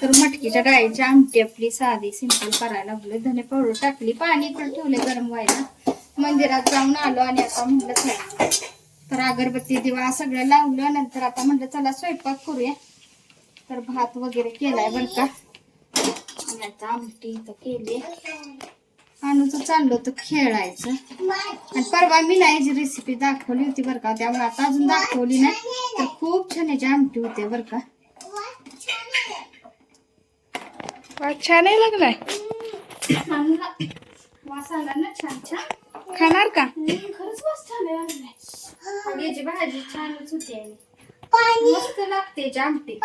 तर मटकीच्या डाळीची आमटी आपली साधी सिंपल करायला लागले. धने पावडर टाकली, पाणी पण ठेवले गरम व्हायला. मंदिरात जाऊन आलो आणि आता म्हटलं चला तर अगरबत्ती दिवा सगळं लावलं. नंतर आता म्हटलं चला स्वयंपाक करूया. तर भात वगैरे केलाय बरं का. आणि आता आमटी इथं केली. अनुचं चाललं होतं खेळायचं. आणि परवा मी नाही जी रेसिपी दाखवली होती बरं का, त्यामुळे आता अजून दाखवली नाही. तर खूप छान याची आमटी होते बरं का. छान आहे लागलाय. वास आला ना छान छान. खाणार का? खरंच वास छान लागलाय. आणि याची भाजी छानच होती. मस्त लागते याची आमटी.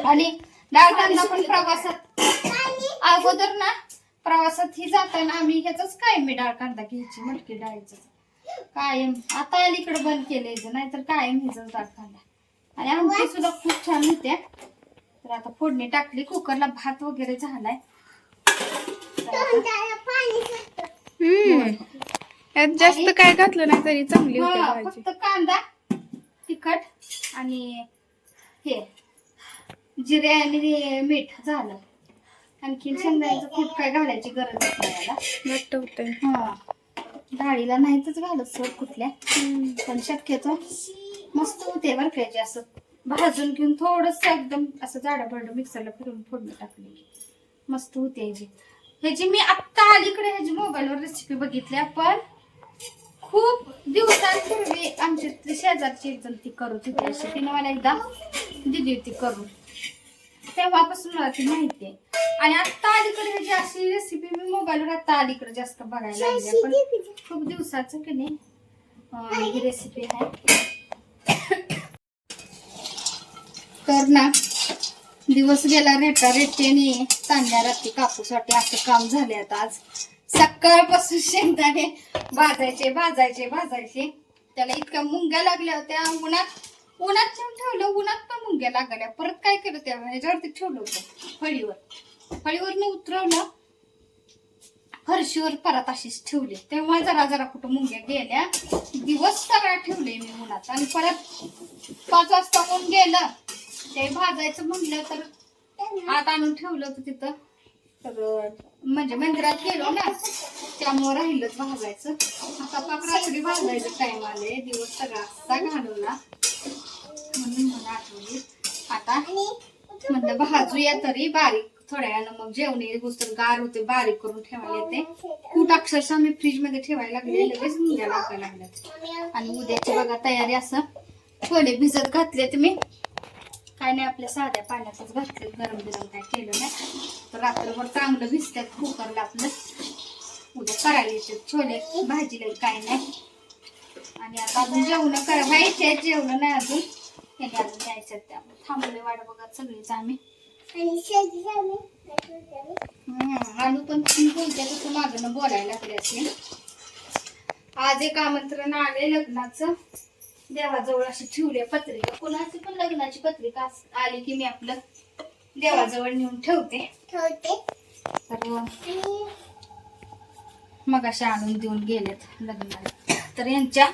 आणि डाळ कांदा पण प्रवासात अगोदर ना प्रवासात ही जाताना आम्ही ह्याच कायम मी डाळ कांदा घ्यायची मटकी डाळीच कायम. आता अलीकडे बंद केलंय नाहीतर कायम ह्याच डाळ कांदा. आणि आमटी सुद्धा खूप छान होत्या. तर आता फोडणी टाकली, कुकरला भात वगैरे झालाय. यात जास्त काय घातलं नाही तरी चांगली होती भाजी. फक्त कांदा तिखट आणि हे जिरे आणि मीठ झालं. आणखीन शेंगदाण्याचं कूट काय घालायची गरज नाही मला. घट्ट होतंय. हा डाळीला नाहीतच घालत सर कुठल्या, पण शक्यतो मस्त होते बरं का. असं भाजून घेऊन थोडस एकदम असं जाडं मिक्सरला फिरून फोडणी टाकली मस्त होते ह्याची. मी आत्ता अलीकडे ह्याची मोबाईलवर रेसिपी बघितल्या, पण खूप दिवसांपूर्वी आमची शेजारची एक जण ती करत होती अशी. तिने मला एकदा दिली होती करून, तेव्हापासून मला ती माहिती आहे. आणि आता अलीकडे ह्याची अशी रेसिपी मी मोबाईलवर आता अलीकडे जास्त बघायला लागली. पण खूप दिवसाचं की नाही ही रेसिपी आहे. तर ना दिवस गेला रेटा रेट्याने तांदळा रात्री कापूसाठी असं काम झाले. आता आज सकाळपासून शेंगदाणे भाजायचे. त्याला इतक्या मुंग्या लागल्या होत्या. उन्हात ठेवून ठेवलं, उन्हात पण मुंग्या लागल्या. परत काय केलं त्या ह्याच्यावरती ठेवलं होतं फळीवर उतरवलं, फरशीवर परत अशीच ठेवली. तेव्हा जरा कुठं मुंग्या गेल्या. दिवस सगळा ठेवले मी उन्हात. आणि परत 5 वाजता ऊन गेलं, ते भाजायचं म्हणलं तर आत आणून ठेवलं होतं तिथं. तर म्हणजे मंदिरात गेलो ना, त्यामुळे राहिलंच भाजायचं. आता पाक रात्री भाजायचं टाइम आले. दिवस सगळा असा घालवला म्हणून मला आठवली. आता म्हणलं भाजूया तरी बारीक. थोड्या वेळानं मग जेवणे गोष्ट गार होते, बारीक करून ठेवायला येते. कूट अक्षरशः मी फ्रीज मध्ये ठेवायला लागले, लगेच मुंग्या लागायला लागल्यात. आणि उद्याची बघा तयारी. असं थोडे भिजत घातले तुम्ही, काय नाही आपल्या साध्या पाण्यातच घातले, गरम काय केलं नाही. तर रात्रभर चांगलं भिजतात कुकरला आपलं. उद्या करायला येते छोले भाजीला काय नाही. आणि आता अजून जेवण व्हायचे, जेवण नाही अजून, त्याने अजून यायच्यात. त्यामुळे थांबले वाट बघत सगळीच आम्ही. आणू पण बोलते तसं मागणं बोलायला लागले असे. आज एक आमंत्रण आले लग्नाचं. देवाजवळ अशी ठेवली पत्रिका. कोणाची पण लग्नाची पत्रिका आली की मी आपलं देवाजवळ नेऊन ठेवते. तर मग अशा आणून देऊन गेलेत लग्नाला. तर यांच्या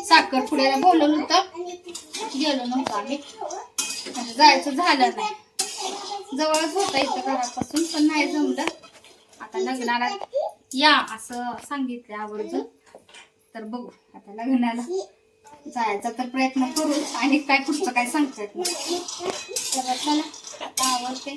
साखरपुड्याला बोलवलं होतं, गेलो नव्हतं आम्ही. जायचं झालं नाही. जवळच होतं इथं घरापासून, पण नाही जमलं. आता लग्नाला या असं सांगितलं आवर्जून. तर बघू आता लग्नाला जायचा तर प्रयत्न करू. आणि काय पुढचं काय सांगता येत नाही. तर चला आता आवडते.